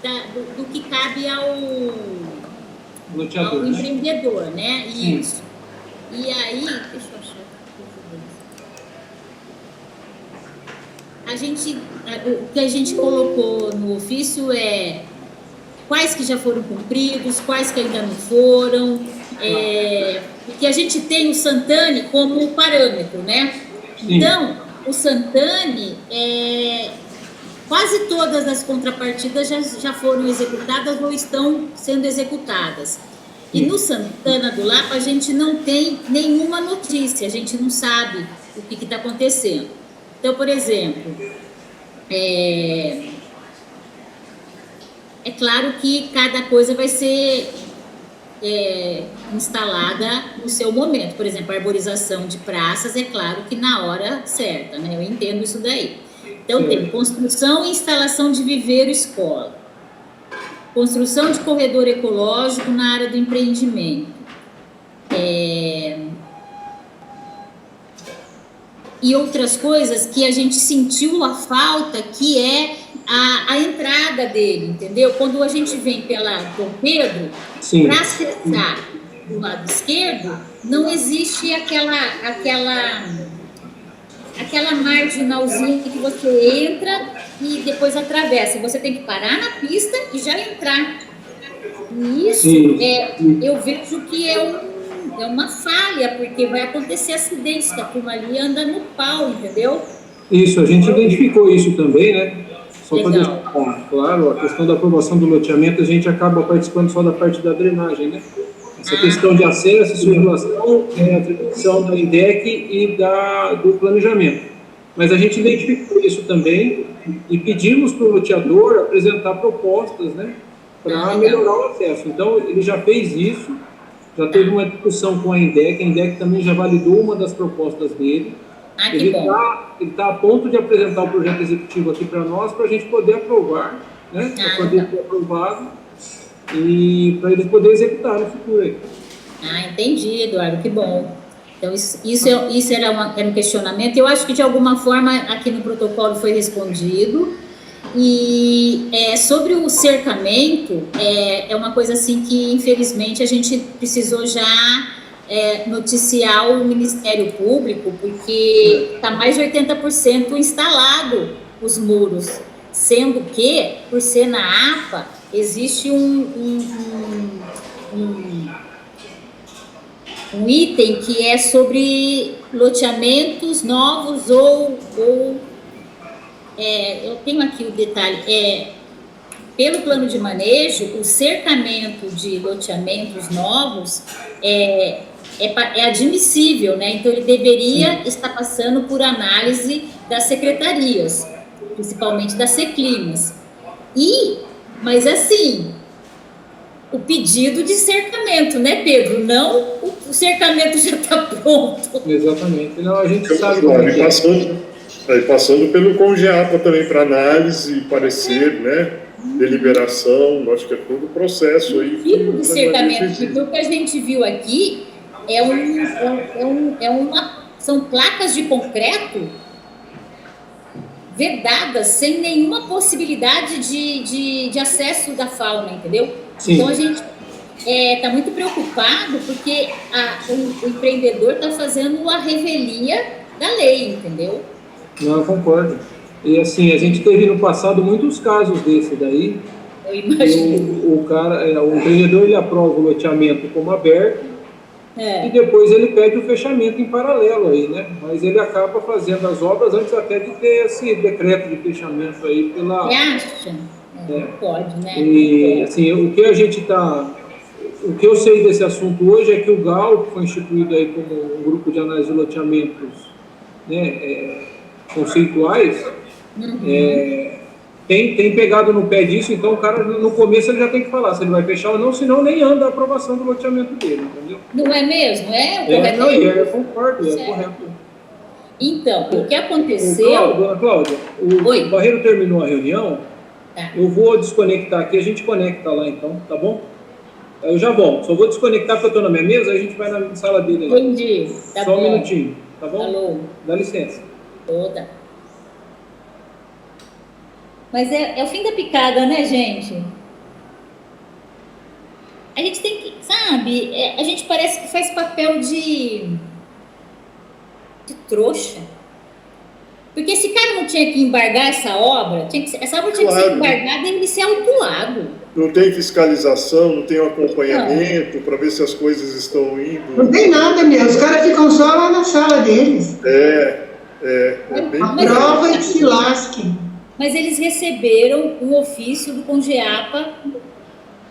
do que cabe ao loteador, empreendedor, né? Sim. Isso. E aí, deixa eu achar. O que a gente colocou no ofício é quais que já foram cumpridos, quais que ainda não foram, porque a gente tem o Santane como parâmetro, né? Sim. Então, o Santane, quase todas as contrapartidas já foram executadas ou estão sendo executadas. E no Santana do Lapa, a gente não tem nenhuma notícia, a gente não sabe o que está acontecendo. Então, por exemplo, é claro que cada coisa vai ser instalada no seu momento. Por exemplo, a arborização de praças, é claro que na hora certa, né? Eu entendo isso daí. Então, tem construção e instalação de viveiro escola, construção de corredor ecológico na área do empreendimento, e outras coisas que a gente sentiu a falta, que é a entrada dele, entendeu? Quando a gente vem pela Dom Pedro, para acessar do lado esquerdo, não existe aquela marginalzinha que você entra e depois atravessa. Você tem que parar na pista e já entrar. E isso eu vejo que é uma falha, porque vai acontecer acidentes, que a turma ali anda no pau, entendeu? Isso, a gente identificou isso também, né? Só para deixar claro, a questão da aprovação do loteamento, a gente acaba participando só da parte da drenagem, né? Essa questão de acesso e circulação é a atribuição da INDEC e do planejamento. Mas a gente identificou isso também e pedimos para o loteador apresentar propostas, né? Para melhorar o acesso. Então, ele já fez isso, já teve uma discussão com a INDEC também já validou uma das propostas dele. Ele está a ponto de apresentar o projeto executivo aqui para nós, para a gente poder aprovar, né? Para poder ser aprovado e para ele poder executar no futuro aí. Entendi, Eduardo, que bom. Então, isso era um questionamento. Eu acho que, de alguma forma, aqui no protocolo foi respondido. E sobre o cercamento, é uma coisa assim que, infelizmente, a gente precisou já noticiar o Ministério Público, porque está mais de 80% instalado os muros, sendo que, por ser na APA, existe um item que é sobre loteamentos novos ou eu tenho aqui o detalhe, pelo plano de manejo, o cercamento de loteamentos novos é admissível, né? Então, ele deveria estar passando por análise das secretarias, principalmente das Seclimas. Mas assim, o pedido de cercamento, né, Pedro? Não o cercamento já está pronto. Exatamente. Não, a gente sabe passando pelo CONGEAPA também para análise e parecer, né? Deliberação, acho que é todo o processo aí. O tipo de cercamento, porque o que a gente viu aqui são placas de concreto vedadas, sem nenhuma possibilidade de acesso da fauna, entendeu? Sim. Então, a gente está muito preocupado, porque o empreendedor está fazendo a revelia da lei, entendeu? Não, eu concordo. E assim, a gente teve no passado muitos casos desse daí. Eu imagino. O empreendedor, ele aprova o loteamento como aberto, e depois ele pede o fechamento em paralelo aí, né? Mas ele acaba fazendo as obras antes até de ter esse decreto de fechamento aí pela... Você acha? Não pode, né? E assim, o que eu sei desse assunto hoje é que o GAL, que foi instituído aí como um grupo de análise de loteamentos, né, conceituais, tem pegado no pé disso. Então o cara, no começo, ele já tem que falar se ele vai fechar ou não, senão nem anda a aprovação do loteamento dele, entendeu? Não é mesmo? Eu concordo, é correto. Então, o que aconteceu... Dona Cláudia, o Barreiro terminou a reunião, eu vou desconectar aqui, a gente conecta lá então, tá bom? Eu já volto, só vou desconectar porque eu estou na minha mesa, a gente vai na sala dele lá. Entendi, tá só bom. Um minutinho, tá bom? Alô. Dá licença. Toda. Mas é o fim da picada, né, gente? A gente tem que, sabe, a gente parece que faz papel de trouxa. Porque esse cara não tinha que embargar essa obra, essa obra tinha que ser embargada e ele ser autuado. Não tem fiscalização, não tem um acompanhamento para ver se as coisas estão indo. Não tem nada, meu. Os caras ficam só lá na sala deles. Bem... A prova é que se lasque. Mas eles receberam um ofício do CONGEAPA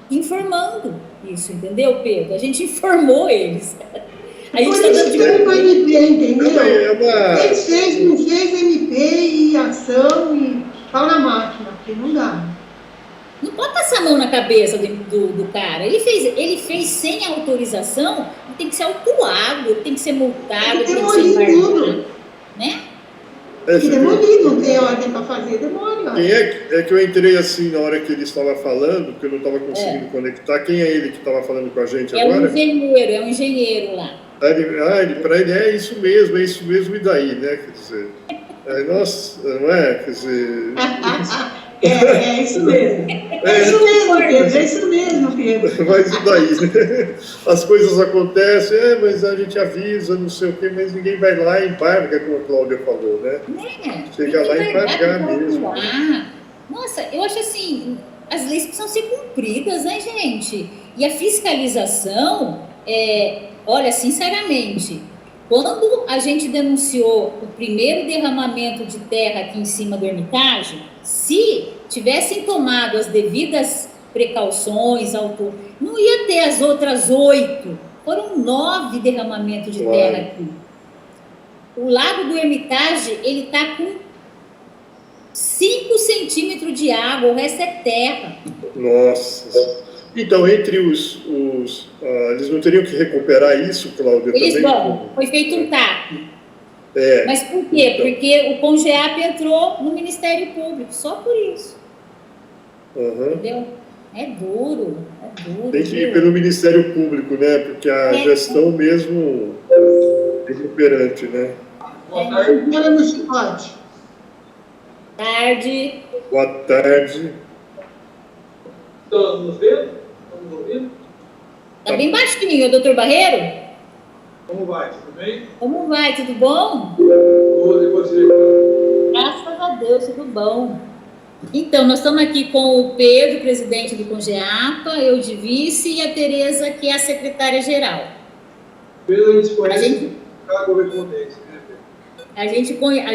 informando isso, entendeu, Pedro? A gente informou eles. A gente está dando de com a MP, entendeu? Não fez MP e ação e pau na máquina, porque não dá. Não pode passar a mão na cabeça do cara. Ele fez sem autorização, ele tem que ser autuado, ele tem que ser multado, tem que ser tudo. Né? Que demolir, não tem ordem para fazer, demora. É que eu entrei assim na hora que ele estava falando, porque eu não estava conseguindo conectar. Quem é ele que estava falando com a gente agora? É um engenheiro lá. Para ele é isso mesmo, e daí, né? Quer dizer, nossa, não é? Quer dizer... É isso mesmo. É isso mesmo, Pedro. É isso mesmo, Pedro. Mas e daí? As coisas acontecem, mas a gente avisa, não sei o quê, mas ninguém vai lá e embarga, como a Cláudia falou, né? Chega lá e embargar mesmo. Nossa, eu acho assim, as leis precisam ser cumpridas, né, gente? E a fiscalização, olha, sinceramente, quando a gente denunciou o primeiro derramamento de terra aqui em cima do Hermitage, se tivessem tomado as devidas precauções, não ia ter as outras 8. Foram 9 derramamentos de terra aqui. O lago do Hermitage, ele está com 5 centímetros de água, o resto é terra. Nossa. Então, entre eles não teriam que recuperar isso, Cláudia? Eles também? vão. Foi feito um TAP. Mas por quê? Então. Porque o CONGEAPA entrou no Ministério Público, só por isso. Entendeu? É duro. Tem que ir pelo Ministério Público, né? Porque a gestão mesmo é inoperante, né? Boa tarde. Ela no chicote. Tarde. Boa tarde. Estamos vendo? Estamos ouvindo? Tá bem baixinho, doutor Barreiro? Como vai? Tudo bem? Como vai? Tudo bom? Tudo, e você? Graças a Deus, tudo bom. Então, nós estamos aqui com o Pedro, presidente do CONGEAPA, eu de vice, e a Tereza, que é a secretária-geral. Pedro, a gente conhece a correspondência, né, Pedro? A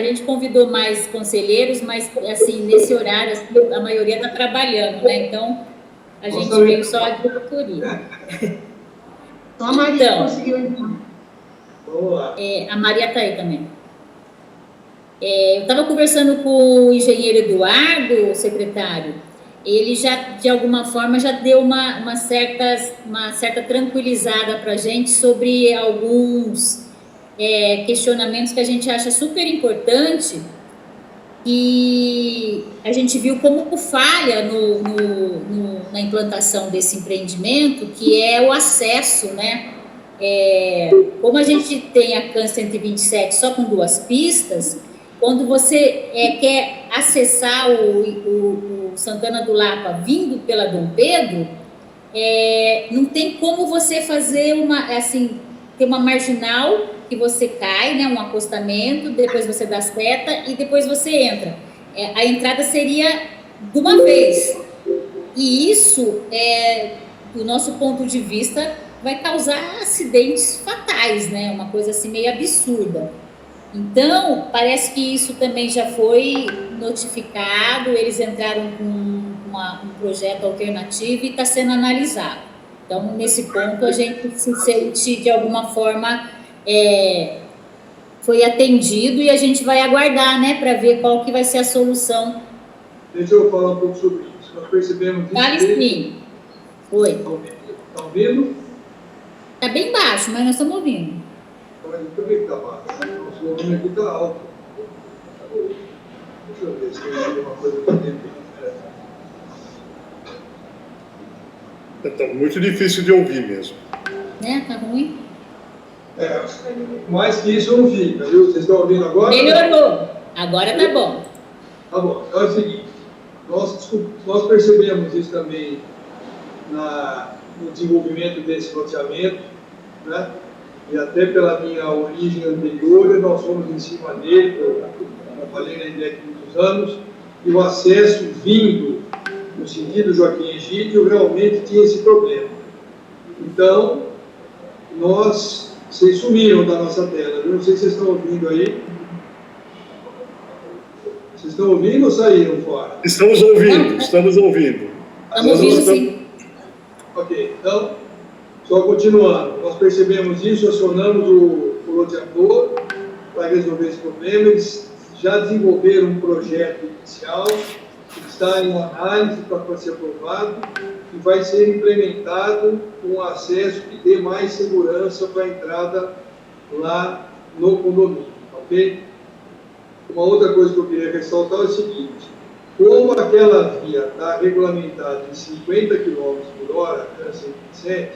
gente convidou mais conselheiros, mas, assim, nesse horário, assim, a maioria está trabalhando, né? Então, a gente veio só a diretoria. Só a Maria conseguiu entrar. Vamos lá. A Maria está aí também. Eu estava conversando com o engenheiro Eduardo, o secretário. Ele já, de alguma forma, já deu uma certa tranquilizada para a gente sobre alguns questionamentos que a gente acha super importante, e a gente viu como falha na implantação desse empreendimento, que é o acesso, né? Como a gente tem a CAN 127 só com 2 pistas, quando você quer acessar o Santana do Lapa vindo pela Dom Pedro, não tem como você fazer ter uma marginal que você cai, né, um acostamento, depois você dá seta e depois você entra. A entrada seria de uma vez. E isso, do nosso ponto de vista, vai causar acidentes fatais, né? Uma coisa assim meio absurda. Então, parece que isso também já foi notificado, eles entraram com um projeto alternativo e está sendo analisado. Então, nesse ponto, a gente se sente, de alguma forma, foi atendido, e a gente vai aguardar, né, para ver qual que vai ser a solução. Deixa eu falar um pouco sobre isso. Nós percebemos isso. Vale sim. Oi. Está ouvindo? Está bem baixo, mas nós estamos ouvindo. Mas por que está baixo? O volume aqui está alto. Deixa eu ver se tem alguma coisa para dentro. Está muito difícil de ouvir mesmo. Né? Tá ruim? Mais que isso não fica, viu? Vocês estão ouvindo agora? Melhorou. Agora tá bom. Tá bom. Então é o seguinte. Nós percebemos isso também no desenvolvimento desse loteamento, né? E até pela minha origem anterior, nós fomos em cima dele, eu trabalhei na INDEC há muitos anos, e o acesso vindo no sentido Joaquim Egídio realmente tinha esse problema. Então, vocês sumiram da nossa tela, viu? Não sei se vocês estão ouvindo aí. Vocês estão ouvindo ou saíram fora? Estamos ouvindo, estamos ouvindo. Estamos ouvindo, sim. Ok, então, só continuando, nós percebemos isso, acionamos o loteador para resolver esse problema. Eles já desenvolveram um projeto inicial que está em análise para ser aprovado e vai ser implementado um acesso que dê mais segurança para a entrada lá no condomínio, ok? Uma outra coisa que eu queria ressaltar é o seguinte: como aquela via está regulamentada em 50 km por hora, até 127,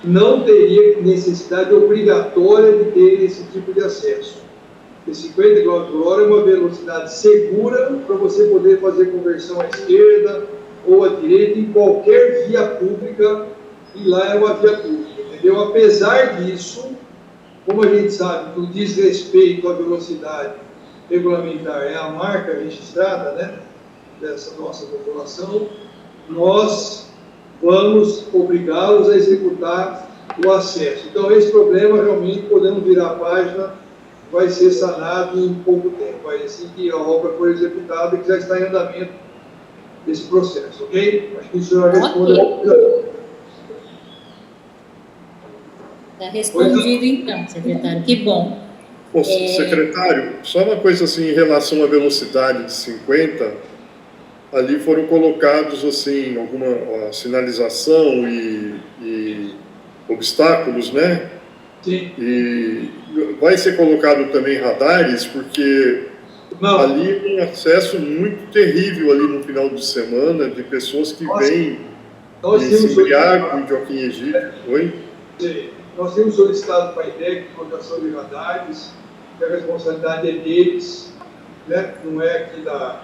não teria necessidade obrigatória de ter esse tipo de acesso. Porque 50 km por hora é uma velocidade segura para você poder fazer conversão à esquerda ou à direita em qualquer via pública, e lá é uma via pública, entendeu? Apesar disso, como a gente sabe que o desrespeito à velocidade regulamentar é a marca registrada, né, dessa nossa população, nós vamos obrigá-los a executar o acesso. Então, esse problema, realmente, podemos virar a página, vai ser sanado em pouco tempo, aí, assim que a obra for executada, que já está em andamento esse processo, ok? Acho que isso já responde. Está respondido, então, secretário. Que bom. Ô, secretário, só uma coisa assim, em relação à velocidade de 50, ali foram colocados, assim, alguma sinalização e obstáculos, né? Sim. E vai ser colocado também radares, porque ali é um acesso muito terrível ali no final de semana, de pessoas que vêm em Santiago, em Joaquim Egídio. Oi? Sim. Nós temos solicitado para a INDEC colocação de radares, que a responsabilidade é deles, né? Não é aqui da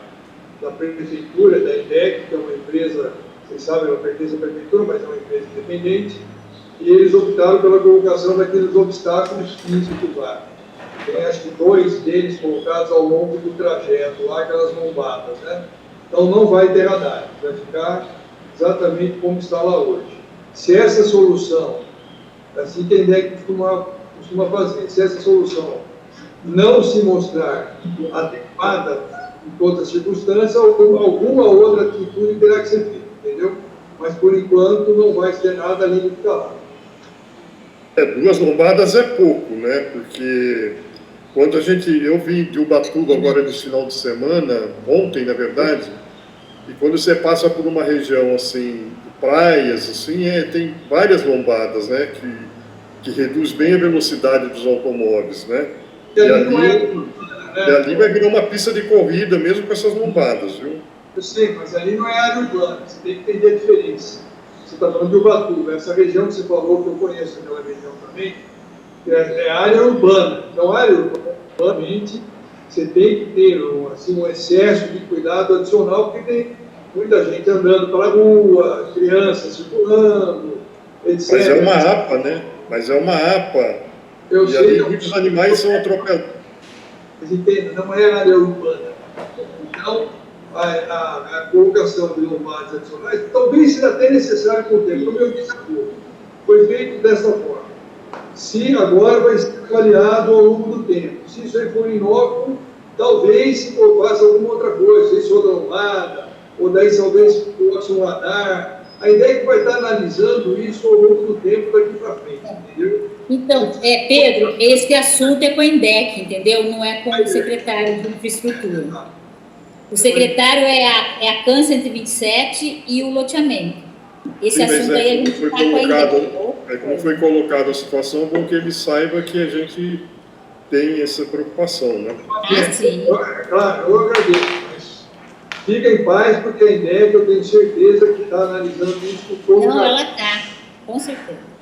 prefeitura, da INDEC, que é uma empresa, vocês sabem, ela pertence à prefeitura, mas é uma empresa independente, e eles optaram pela colocação daqueles obstáculos físicos lá. Tem, acho que 2 deles colocados ao longo do trajeto, lá aquelas lombadas, né? Então não vai ter radar, vai ficar exatamente como está lá hoje. Se essa solução, assim que a INDEC costuma fazer, se essa solução não se mostrar adequada em todas as circunstâncias, alguma outra atitude terá que ser feita, entendeu? Mas, por enquanto, não vai ser nada além do que está lá. 2 lombadas é pouco, né? Porque quando eu vim de Ubatuba agora nesse final de semana, ontem, na verdade, e quando você passa por uma região, assim, de praias, assim, tem várias lombadas, né? Que reduz bem a velocidade dos automóveis, né? E ali vai virar uma pista de corrida, mesmo com essas lombadas, viu? Eu sei, mas ali não é área urbana, você tem que entender a diferença. Você está falando de Ubatuba, essa região que você falou, que eu conheço aquela região também, é área urbana. Então, área urbana, realmente, você tem que ter um excesso de cuidado adicional, porque tem muita gente andando pela rua, crianças circulando, etc. Mas é uma APA, né? Mas é uma APA. Eu e sei, ali muitos animais são atropelados. Mas entenda, não é área urbana. Então, a colocação de lombadas adicionais talvez seja até necessário com o tempo, como eu disse há pouco. Foi feito dessa forma. Se agora vai ser avaliado ao longo do tempo. Se isso aí for inócuo, talvez se faça alguma outra coisa, se outra lombada, ou daí talvez fosse um radar. A ideia é que vai estar analisando isso ao longo do tempo daqui para frente, entendeu? Então, Pedro, esse assunto é com a INDEC, entendeu? Não é com o secretário de infraestrutura. O secretário é a CAN 127 e o loteamento. Esse assunto aí a gente está com a INDEC. Como foi colocada a situação, bom que ele saiba que a gente tem essa preocupação, né? Sim. Claro, eu agradeço, mas fica em paz, porque a INDEC, eu tenho certeza que está analisando isso com todo Não, ela está, com certeza.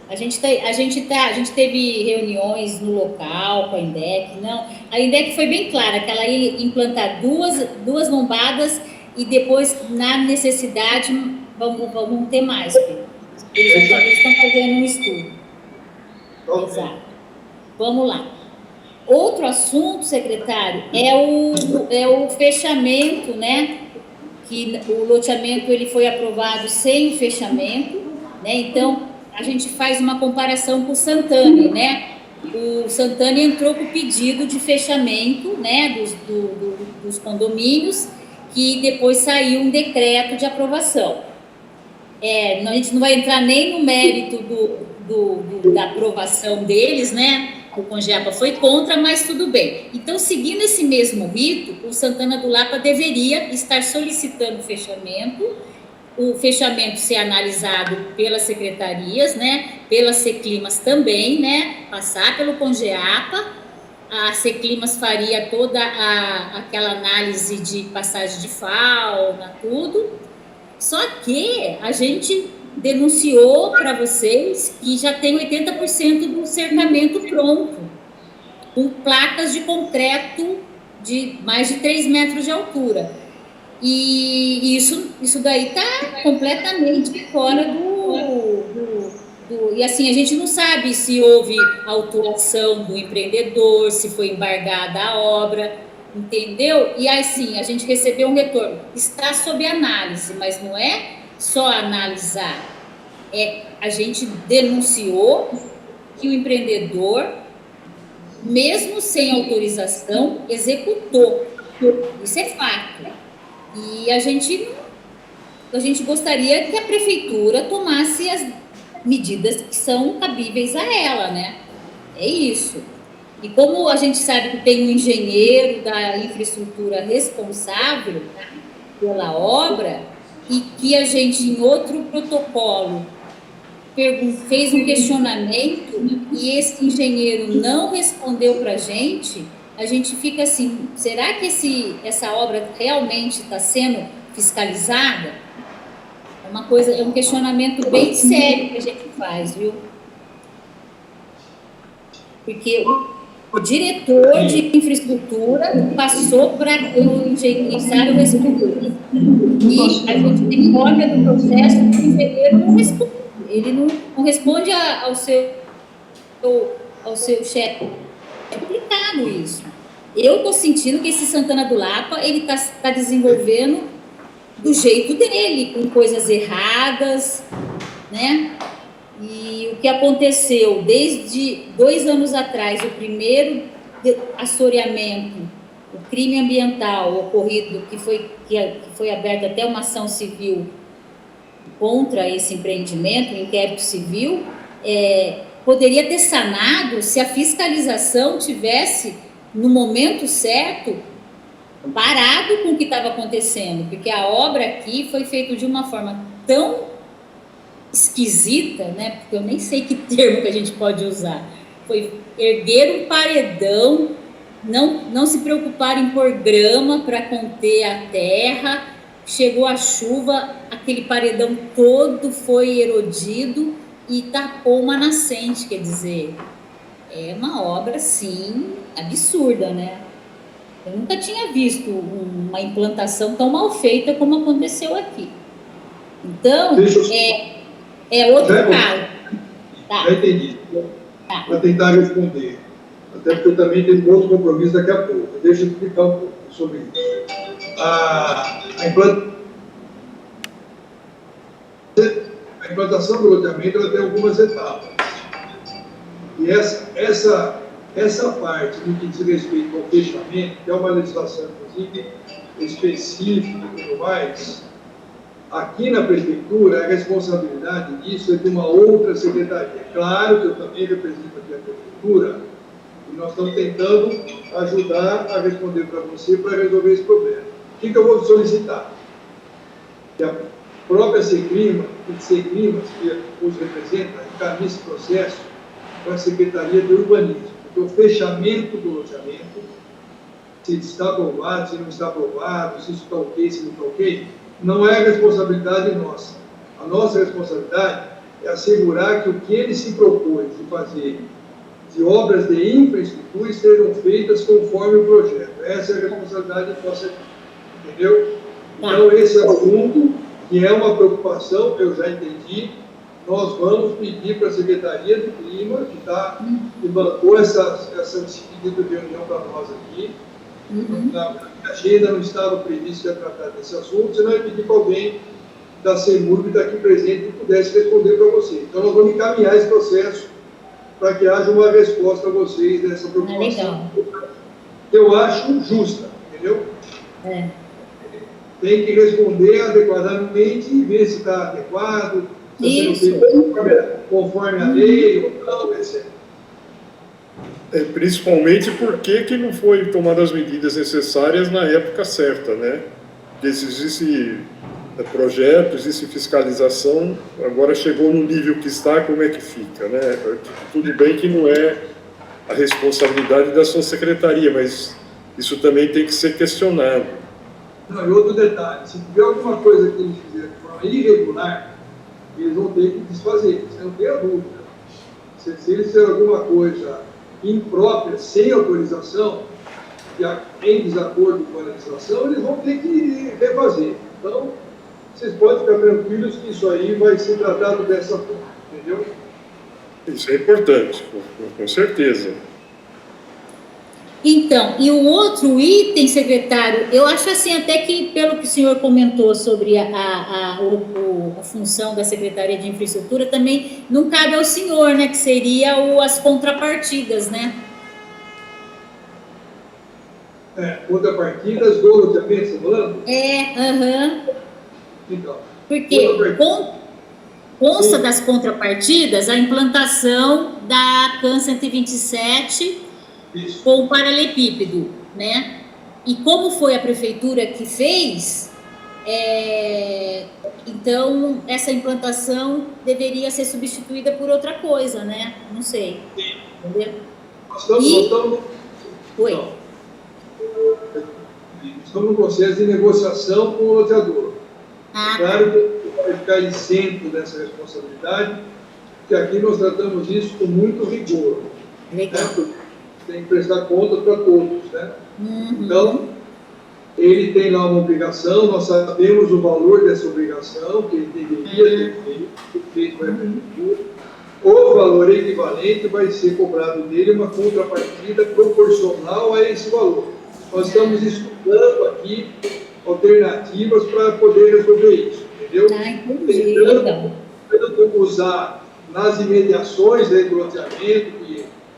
A gente teve reuniões no local com a INDEC. Não, a INDEC foi bem clara que ela ia implantar duas lombadas e depois, na necessidade, vamos ter mais, Pedro. Eles estão fazendo um estudo. Exato. Vamos lá. Outro assunto, secretário, é o fechamento, né? Que o loteamento ele foi aprovado sem o fechamento, né? Então, a gente faz uma comparação com o Santana, né? O Santana entrou com o pedido de fechamento, né? Dos condomínios, que depois saiu um decreto de aprovação. A gente não vai entrar nem no mérito da aprovação deles, né? O Congeapa foi contra, mas tudo bem. Então, seguindo esse mesmo rito, o Santana do Lapa deveria estar solicitando o fechamento ser analisado pelas secretarias, né? Pelas Seclimas também, né? Passar pelo Congeapa. A Seclimas faria toda aquela análise de passagem de fauna, tudo. Só que a gente denunciou para vocês que já tem 80% do cercamento pronto, com placas de concreto de mais de 3 metros de altura. E isso daí está completamente fora E assim, a gente não sabe se houve autuação do empreendedor, se foi embargada a obra, entendeu? E assim, a gente recebeu um retorno. Está sob análise, mas não é só analisar. A gente denunciou que o empreendedor, mesmo sem autorização, executou. Isso é fato. E a gente gostaria que a prefeitura tomasse as medidas que são cabíveis a ela, né? É isso. E como a gente sabe que tem um engenheiro da infraestrutura responsável pela obra e que a gente, em outro protocolo, fez um questionamento e esse engenheiro não respondeu para a gente fica assim, será que essa obra realmente está sendo fiscalizada? É um questionamento bem sério que a gente faz, viu? Porque o diretor de infraestrutura passou para o engenheiro responder. E a gente tem cópia do processo que o engenheiro não responde. Ele não responde ao seu chefe. É complicado isso. Eu estou sentindo que esse Santana do Lapa ele tá desenvolvendo do jeito dele, com coisas erradas, né? E o que aconteceu desde 2 anos atrás, o primeiro assoreamento, o crime ambiental ocorrido, que foi aberta até uma ação civil contra esse empreendimento, um inquérito civil, poderia ter sanado se a fiscalização tivesse, no momento certo, parado com o que estava acontecendo, porque a obra aqui foi feita de uma forma tão esquisita, né? Porque eu nem sei que termo que a gente pode usar. Foi erguer um paredão, não se preocupar em pôr grama para conter a terra. Chegou a chuva, aquele paredão todo foi erodido e tapou uma nascente, quer dizer, é uma obra, sim, absurda, né? Eu nunca tinha visto uma implantação tão mal feita como aconteceu aqui. Então, é outro caso. Tá. Já entendi. Tá. Para tentar responder. Até porque eu também tenho outro compromisso daqui a pouco. Deixa eu explicar um pouco sobre isso. A implantação do loteamento ela tem algumas etapas. E essa parte, no que diz respeito ao fechamento, que é uma legislação, inclusive, específica e tudo mais, aqui na prefeitura, a responsabilidade disso é de uma outra secretaria. Claro que eu também represento aqui a prefeitura e nós estamos tentando ajudar a responder para você para resolver esse problema. O que eu vou solicitar? Que a própria Seclimas, que os representa, encaminhe esse processo para a Secretaria de Urbanismo. Porque o fechamento do loteamento, se está aprovado, se não está aprovado, se isso está ok, se não está ok, não é responsabilidade nossa. A nossa responsabilidade é assegurar que o que ele se propôs de fazer de obras de infraestrutura estejam feitas conforme o projeto. Essa é a responsabilidade nossa, entendeu? Então, esse assunto, que é uma preocupação, eu já entendi, nós vamos pedir para a Secretaria do Clima, que bancou esse pedido de reunião para nós aqui. A agenda não estava prevista para tratar desse assunto, senão eu pedir para alguém da CEMUR que está aqui presente que pudesse responder para você. Então, nós vamos encaminhar esse processo para que haja uma resposta a vocês dessa preocupação. Que eu acho justa, entendeu? Tem que responder adequadamente e ver se está adequado, se conforme a lei ou não, etc. Principalmente porque que não foi tomadas as medidas necessárias na época certa, né? Porque existe projeto, existe fiscalização, agora chegou no nível que está, como é que fica, né? Tudo bem que não é a responsabilidade da sua secretaria, mas isso também tem que ser questionado. Não, e outro detalhe, se tiver alguma coisa que eles fizeram de forma irregular, eles vão ter que desfazer, você não tem a dúvida. Se eles fizerem alguma coisa imprópria, sem autorização, em desacordo com a legislação, eles vão ter que refazer. Então, vocês podem ficar tranquilos que isso aí vai ser tratado dessa forma, entendeu? Isso é importante, com certeza. Então, e o outro item, secretário, eu acho assim, até que pelo que o senhor comentou sobre a função da Secretaria de Infraestrutura, também não cabe ao senhor, né, que seria as contrapartidas, né? Contrapartidas do loteamento, você está falando? Então, porque consta das contrapartidas a implantação da CAN 127 com o paralelepípedo, né? E como foi a prefeitura que fez, então essa implantação deveria ser substituída por outra coisa, né? Não sei. Sim. Entendeu? Estamos no processo de negociação com o loteador. Claro que vai ficar isento dessa responsabilidade, porque aqui nós tratamos isso com muito rigor. Legal. Né? Tem que prestar conta para todos, né? Então, ele tem lá uma obrigação, nós sabemos o valor dessa obrigação, que ele deveria ter feito para a prefeitura. O valor equivalente vai ser cobrado dele uma contrapartida proporcional a esse valor. Nós estamos estudando aqui alternativas para poder resolver isso, entendeu? Tentando usar nas imediações do loteamento,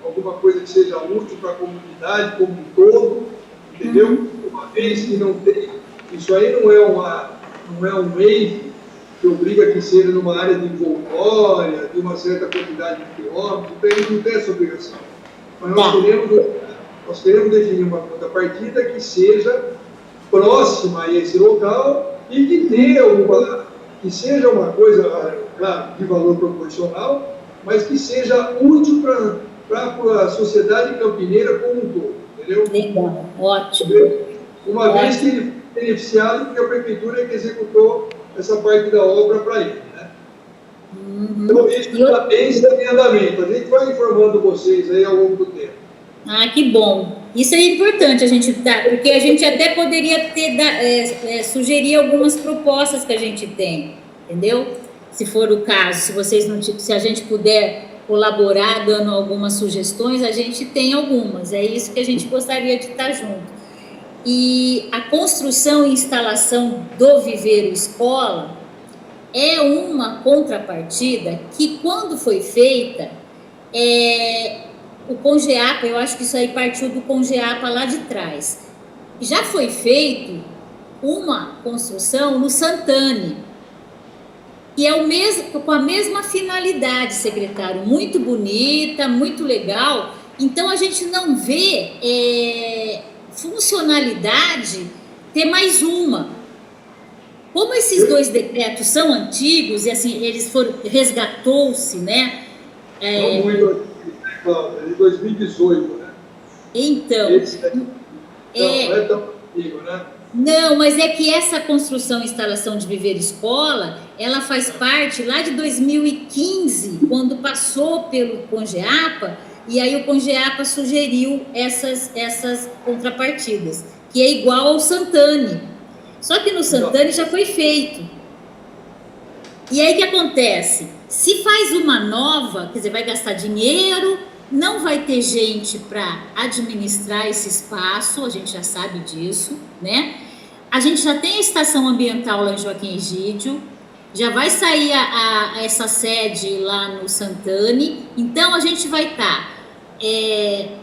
alguma coisa que seja útil para a comunidade como um todo, entendeu? Uma vez que não tem, isso aí não é um meio que obriga que seja numa área de envoltória, de uma certa quantidade de quilômetros, não tem essa obrigação. Mas nós queremos definir uma contrapartida que seja próxima a esse local e que seja uma coisa, claro, de valor proporcional, mas que seja útil para a sociedade campineira como um todo, entendeu? Legal, ótimo. Uma vez que ele foi beneficiado, porque a prefeitura é que executou essa parte da obra para ele, né? Então, isso também está em andamento. A gente vai informando vocês aí ao longo do tempo. Que bom. Isso é importante a gente dar, porque a gente até poderia sugerir algumas propostas que a gente tem, entendeu? Se for o caso, se a gente puder colaborar dando algumas sugestões, a gente tem algumas, é isso que a gente gostaria de estar junto. E a construção e instalação do viveiro escola é uma contrapartida que, quando foi feita, o Congeapa, eu acho que isso aí partiu do Congeapa lá de trás, já foi feito uma construção no Santane, que é com a mesma finalidade, secretário, muito bonita, muito legal. Então, a gente não vê funcionalidade ter mais uma. Como esses dois decretos são antigos, e assim, resgatou-se, né? Não muito, de 2018, né? Então... não é tão antigo, né? Não, mas é que essa construção e instalação de viveiro escola, ela faz parte lá de 2015, quando passou pelo Congeapa, e aí o Congeapa sugeriu essas contrapartidas, que é igual ao Santane. Só que no Santana já foi feito. E aí o que acontece? Se faz uma nova, quer dizer, vai gastar dinheiro, não vai ter gente para administrar esse espaço, a gente já sabe disso, né? A gente já tem a estação ambiental lá em Joaquim Egídio, já vai sair essa sede lá no Santani, então a gente vai estar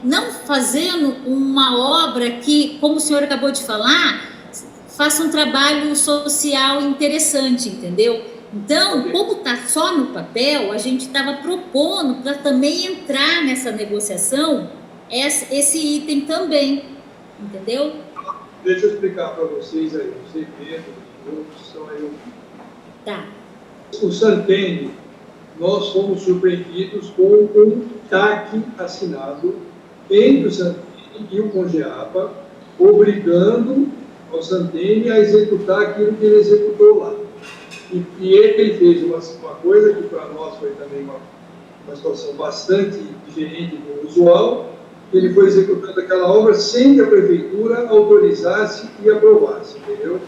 não fazendo uma obra que, como o senhor acabou de falar, faça um trabalho social interessante, entendeu? Então, como está só no papel, a gente estava propondo para também entrar nessa negociação esse item também, entendeu? Deixa eu explicar para vocês aí, você Pedro, outros estão aí ouvindo. Tá. O Santene, nós fomos surpreendidos com um TAC assinado entre o Santene e o Congeapa, obrigando ao Santene a executar aquilo que ele executou lá. E ele fez uma coisa que para nós foi também uma situação bastante diferente do usual. Ele foi executando aquela obra sem que a prefeitura autorizasse e aprovasse, entendeu?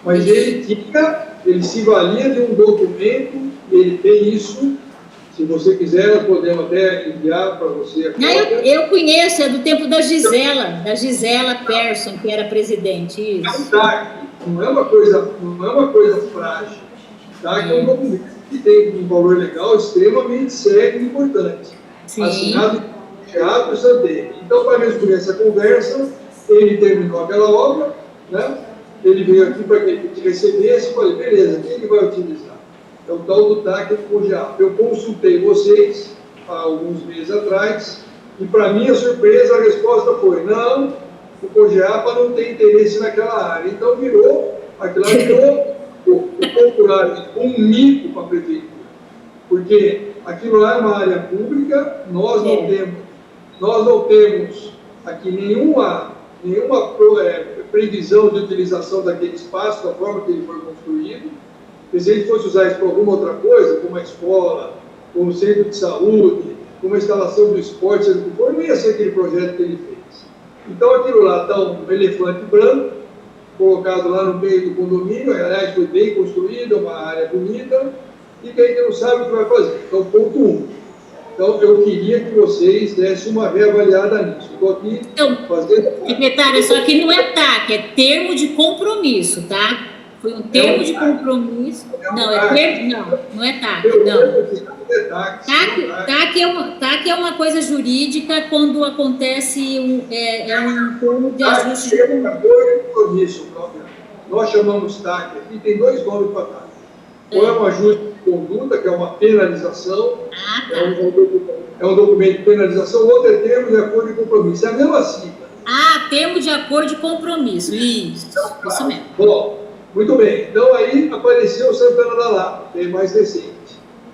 Mas ele se valia de um documento, ele tem isso. Se você quiser, nós podemos até enviar para você aqui. Eu conheço, é do tempo da Gisela Persson, que era presidente, isso. É um TAC, não é uma coisa frágil. TAC é um documento que tem um valor legal extremamente sério e importante. Sim. Assinado em Teatro Santene. Então, para resumir essa conversa, ele terminou aquela obra, né? Ele veio aqui para que a gente recebesse e falei, beleza, quem ele vai utilizar? É o tal do TAC do Congeapa. Eu consultei vocês há alguns meses atrás e, para minha surpresa, a resposta foi, não, o Congeapa não tem interesse naquela área. Então, aquilo virou um mico para a prefeitura, porque aquilo lá é uma área pública, nós não temos aqui nenhuma previsão de utilização daquele espaço da forma que ele foi construído. E se ele fosse usar isso para alguma outra coisa, como uma escola, como um centro de saúde, como uma instalação do esporte, seja o que for, não ia ser aquele projeto que ele fez. Então aquilo lá está um elefante branco, colocado lá no meio do condomínio, aliás, foi bem construído, é uma área bonita, e que a gente não sabe o que vai fazer. Então, ponto 1. Então, eu queria que vocês dessem uma reavaliada nisso. Estou aqui fazendo... Secretário, só que não é TAC, é termo de compromisso, tá? Foi um termo de compromisso. Não é TAC, não. TAC é uma coisa jurídica quando acontece um termo de ajuste de compromisso. Nós chamamos TAC aqui, tem 2 nomes para TAC. Ou é um ajuste de conduta, que é uma penalização, é um documento de penalização, outro é termo de acordo de compromisso. É a mesma sigla. Termo de acordo de compromisso, isso mesmo. Bom, muito bem. Então aí apareceu o Santana da Lapa, bem mais recente.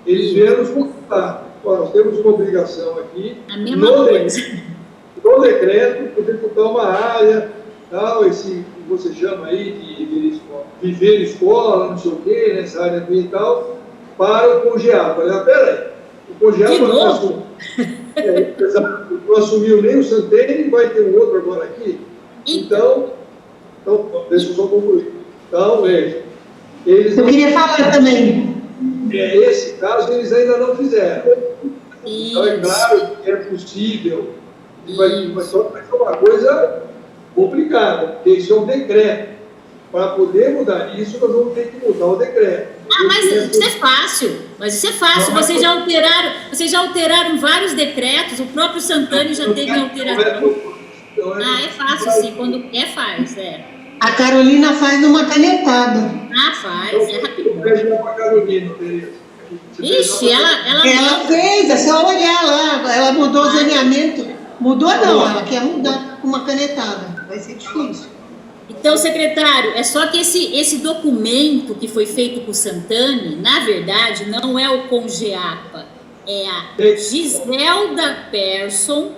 Eles vieram nos consultar. Nós temos uma obrigação aqui, no decreto, de executar uma área, tal, esse que você chama aí de viver escola, não sei o quê, nessa área ambiental, para o Congeapa. Peraí, o Congeapa não assumiu nem o Santene, vai ter um outro agora aqui. Então deixa eu só concluir. Então, veja, eu queria falar também. Esse caso eles ainda não fizeram. Então, é claro que é possível, mas só que vai ser uma coisa complicada, porque isso é um decreto. Para poder mudar isso, nós vamos ter que mudar o decreto. Mas isso é fácil. Vocês já alteraram vários decretos, o próprio Santana já teve alteração. É fácil, sim, quando faz. A Carolina faz numa canetada. Faz, é rapidinho. Para a Carolina, Tereza. Ixi, ela fez, é só olhar lá. Ela mudou o zoneamento. Mudou não, ela quer mudar com uma canetada. Vai ser difícil. Então, secretário, é só que esse documento que foi feito por Santani, na verdade, não é o Congeapa, é a Giselda Persson,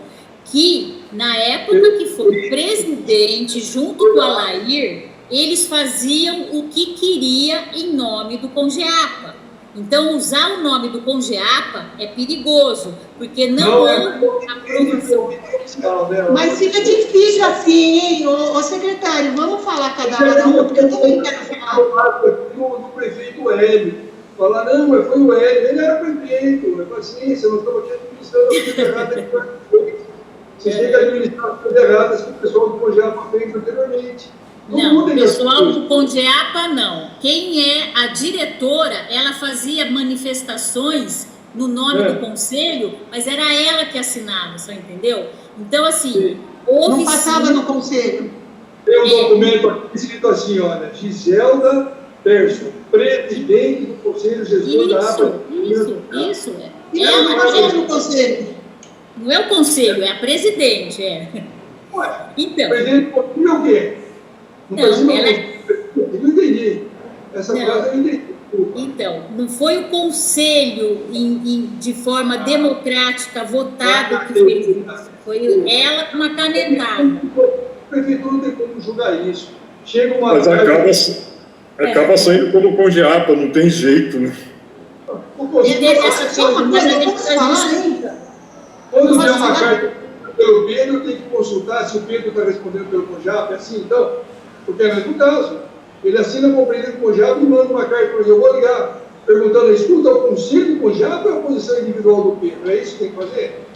que, na época que foi presidente, junto com o Alair, eles faziam o que queria em nome do Congeapa. Então, usar o nome do Congeapa é perigoso, porque não houve aprovação. Mas fica difícil assim, hein, ô secretário, vamos falar cada um, porque eu também quero falar. Do prefeito Hélio, falar, não, mas foi o Hélio, ele era prefeito, é paciência, nós estamos aqui administrando a coisa errada. Vocês têm que administrar as coisas erradas que o pessoal do Congeapa fez anteriormente. Não, o pessoal do Congeapa não. Quem é a diretora, ela fazia manifestações no nome do conselho, mas era ela que assinava, só entendeu? Então, assim, houve... Não passava no conselho. Tem um documento aqui escrito assim, olha, Giselda Persson, presidente do Conselho Gestor da APA. Isso. E ela não passava no conselho. Não é o conselho, é a presidente, Ué, Então... o presidente do conselho é o quê? Não, ela... Eu não entendi. Essa frase eu entendi. Então, não foi o conselho de forma democrática votado que fez isso. Foi ela com uma canetada. A prefeitura não tem como julgar isso. Chega uma... Mas acaba saindo como Congeapa, não tem jeito, né? E teve essa coisa, mas a gente falar, hein? Quando der uma carta pelo Pedro, tem que consultar se o Pedro está respondendo pelo Congeapa, é assim, então, porque é no caso, ele assina com o presidente do Congeapa e manda uma carta para mim. Eu vou ligar perguntando, escuta, o conselho do Congeapa ou a posição individual do Pedro? É isso que tem que fazer?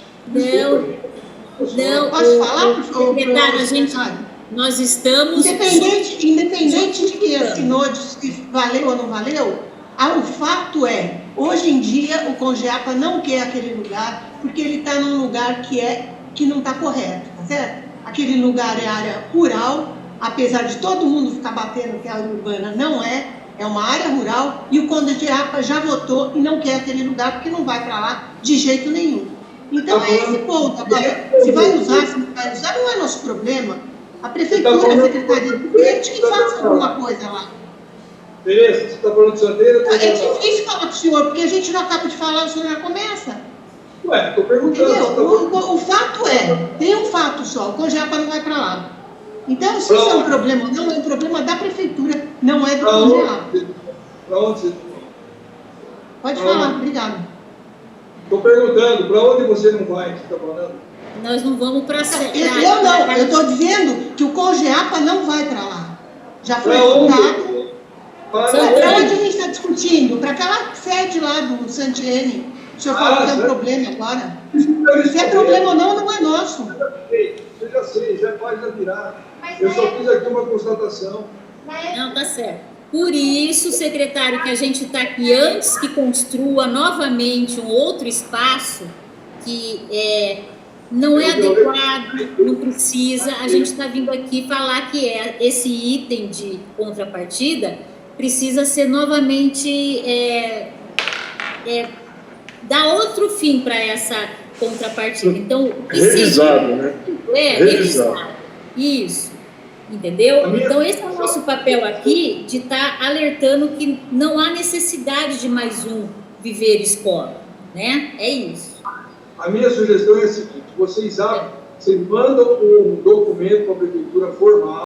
Não, posso falar, por favor? Secretário, nós estamos... Independente de quem assinou, se valeu ou não valeu, o fato é, hoje em dia, o Congeapa não quer aquele lugar, porque ele está num lugar que não está correto, tá certo? Aquele lugar é área rural, apesar de todo mundo ficar batendo que a área urbana não é uma área rural, e o Congeapa já votou e não quer aquele lugar, porque não vai para lá de jeito nenhum. Então é esse ponto. Agora, se vai usar, se não vai usar, não é nosso problema. A prefeitura, a Secretaria do Verde, que faça alguma coisa lá. Beleza, você está falando de Sandeira? É difícil falar para o senhor, porque a gente não acaba de falar, o senhor já começa. Ué, estou perguntando. O fato tem um fato só, o Congeapa não vai para lá. Então, se isso é um problema ou não, é um problema da prefeitura, não é do Congeapa. Para onde você... Pode falar, obrigado. Estou perguntando, para onde você não vai, você está falando? Nós não vamos para eu estou dizendo que o Congeapa não vai para lá. Já foi votado. Para onde a gente está discutindo? Para aquela sede lá do Santiene. O senhor falou que é um problema agora. Se é problema ou não, não é nosso. Eu já sei, já pode virar. Eu só fiz aqui uma constatação. Não, tá certo. Por isso, secretário, que a gente está aqui antes que construa novamente um outro espaço que não é adequado, não precisa, a gente está vindo aqui falar que esse item de contrapartida precisa ser novamente dar outro fim para essa contrapartida. Então, revisado, né? Revisado. Isso. Entendeu? Então, esse é o nosso papel aqui, de estar alertando que não há necessidade de mais um viver escola, né? É isso. A minha sugestão é a seguinte, vocês mandam um documento para a prefeitura formal,